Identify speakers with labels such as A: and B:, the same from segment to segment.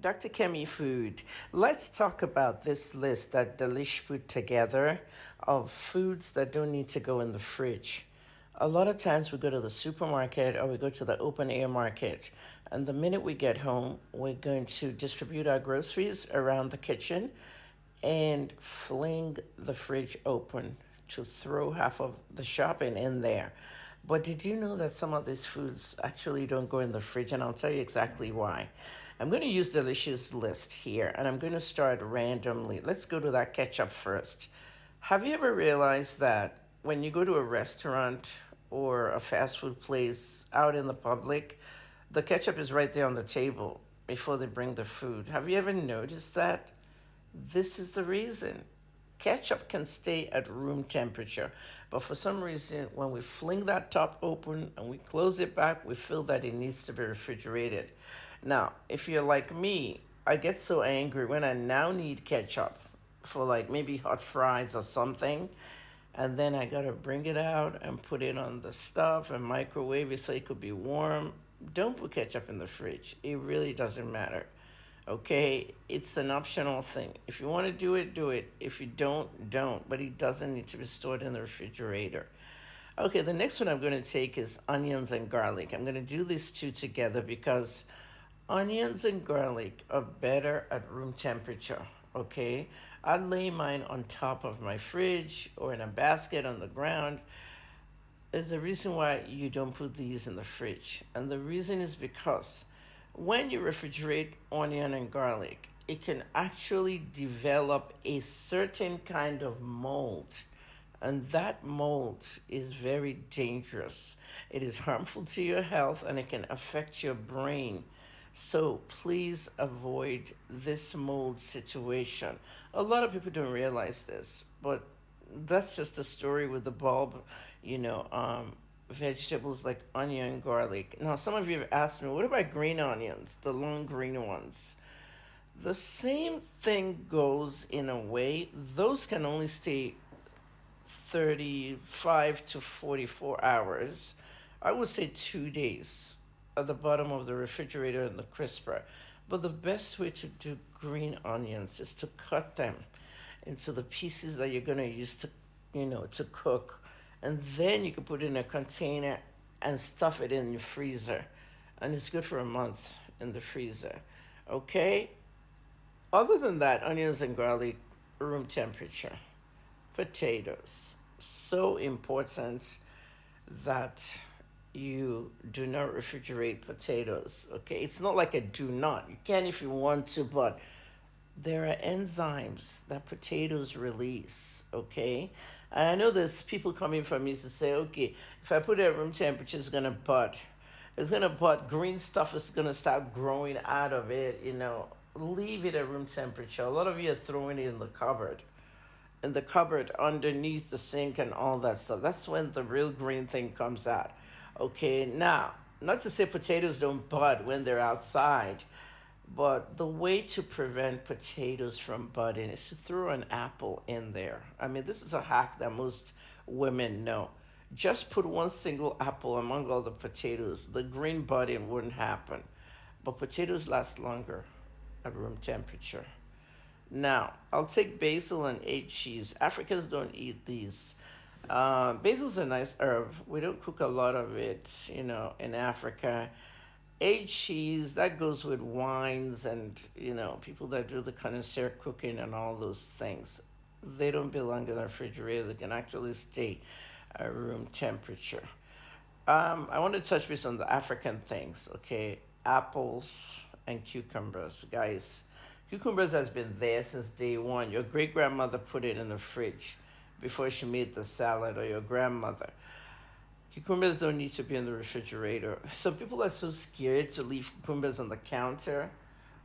A: Dr. Kemi Food, let's talk about this list that Delish put together of foods that don't need to go in the fridge. A lot of times we go to the supermarket or we go to the open air market, and the minute we get home, we're going to distribute our groceries around the kitchen and fling the fridge open to throw half of the shopping in there. But did you know that some of these foods actually don't go in the fridge? And I'll tell you exactly why. I'm going to use Delicious List here and I'm going to start randomly. Let's go to that ketchup first. Have you ever realized that when you go to a restaurant or a fast food place out in the public, the ketchup is right there on the table before they bring the food? Have you ever noticed that? This is the reason. Ketchup can stay at room temperature, but for some reason, when we fling that top open and we close it back, we feel that it needs to be refrigerated. Now, if you're like me, I get so angry when I now need ketchup for like maybe hot fries or something, and then I gotta bring it out and put it on the stuff and microwave it so it could be warm. Don't put ketchup in the fridge. It really doesn't matter. Okay, it's an optional thing. If you want to do it, do it. If you don't, don't. But it doesn't need to be stored in the refrigerator. Okay, the next one I'm going to take is onions and garlic. I'm going to do these two together because onions and garlic are better at room temperature. Okay, I lay mine on top of my fridge or in a basket on the ground. There's a reason why you don't put these in the fridge, and the reason is because when you refrigerate onion and garlic, it can actually develop a certain kind of mold. And that mold is very dangerous. It is harmful to your health and it can affect your brain. So please avoid this mold situation. A lot of people don't realize this, but that's just the story with the bulb, you know, vegetables like onion, garlic. Now, some of you have asked me, what about green onions, the long green ones? The same thing goes in a way. Those can only stay 35 to 44 hours. I would say 2 days at the bottom of the refrigerator in the crisper. But the best way to do green onions is to cut them into the pieces that you're going to use to, to cook. And then you can put it in a container and stuff it in your freezer. And it's good for a month in the freezer. Okay? Other than that, onions and garlic, room temperature. Potatoes. So important that you do not refrigerate potatoes. Okay? It's not like a do not. You can if you want to, but there are enzymes that potatoes release, okay? And I know there's people coming from me to say, okay, if I put it at room temperature, it's gonna bud. It's gonna bud. Green stuff is gonna start growing out of it, Leave it at room temperature. A lot of you are throwing it in the cupboard underneath the sink and all that stuff. That's when the real green thing comes out. Okay, now, not to say potatoes don't bud when they're outside, but the way to prevent potatoes from budding is to throw an apple in there. I mean, this is a hack that most women know. Just put one single apple among all the potatoes. The green budding wouldn't happen. But potatoes last longer at room temperature. Now, I'll take basil and eight cheese. Africans don't eat these. Basil's a nice herb. We don't cook a lot of it, in Africa. Aged cheese that goes with wines and people that do the connoisseur cooking and all those things. They don't belong in the refrigerator. They can actually stay at room temperature. I want to touch base on the African things. Okay, apples and cucumbers, guys. Cucumbers has been there since day one. Your great grandmother put it in the fridge before she made the salad, or your grandmother. Cucumbers don't need to be in the refrigerator. Some people are so scared to leave cucumbers on the counter,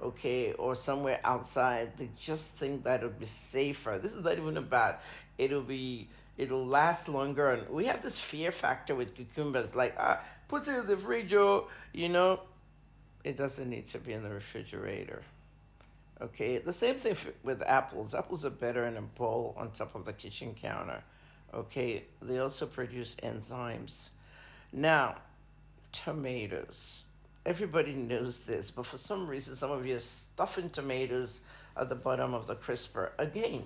A: okay, or somewhere outside. They just think that it'll be safer. This is not even about it'll last longer. And we have this fear factor with cucumbers, like put it in the fridge, it doesn't need to be in the refrigerator. Okay, the same thing with apples. Apples are better in a bowl on top of the kitchen counter. Okay, they also produce enzymes. Now, tomatoes. Everybody knows this, but for some reason, some of you are stuffing tomatoes at the bottom of the crisper again.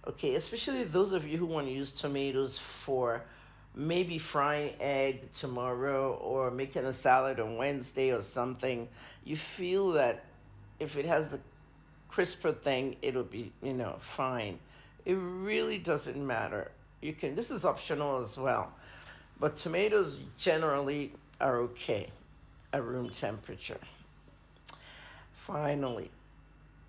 A: Okay, especially those of you who want to use tomatoes for maybe frying egg tomorrow or making a salad on Wednesday or something. You feel that if it has the crisper thing, it'll be, fine. It really doesn't matter. You can, this is optional as well. But tomatoes generally are okay at room temperature. Finally,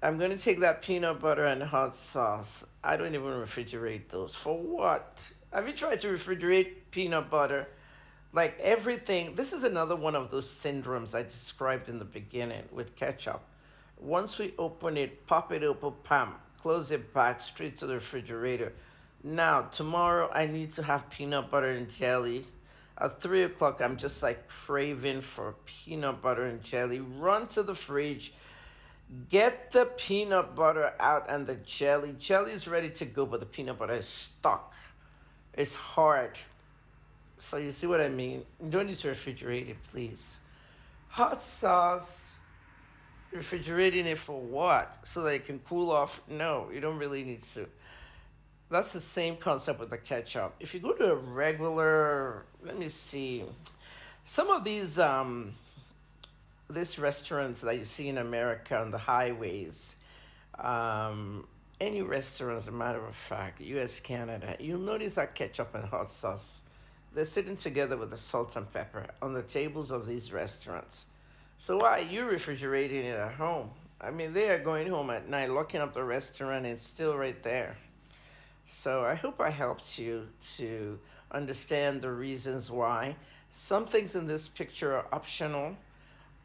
A: I'm going to take that peanut butter and hot sauce. I don't even refrigerate those. For what? Have you tried to refrigerate peanut butter? Like everything, this is another one of those syndromes I described in the beginning with ketchup. Once we open it, pop it open, pam, close it back straight to the refrigerator. Now, tomorrow I need to have peanut butter and jelly. At 3 o'clock, I'm just like craving for peanut butter and jelly. Run to the fridge, get the peanut butter out and the jelly. Jelly is ready to go, but the peanut butter is stuck. It's hard. So you see what I mean? You don't need to refrigerate it, please. Hot sauce, refrigerating it for what? So that it can cool off? No, you don't really need to. That's the same concept with the ketchup. If you go to a regular, let me see, some of these restaurants that you see in America on the highways, um, any restaurant, as a matter of fact, U.S., Canada, you'll notice that ketchup and hot sauce. They're sitting together with the salt and pepper on the tables of these restaurants. So why are you refrigerating it at home? I mean, they are going home at night, locking up the restaurant, and it's still right there. So I hope I helped you to understand the reasons why. Some things in this picture are optional,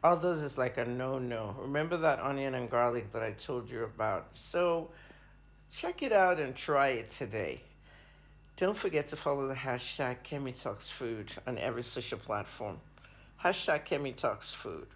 A: others is like a no no. Remember that onion and garlic that I told you about? So check it out and try it today. Don't forget to follow the hashtag KemiTalksFood on every social platform. Hashtag KemiTalksFood.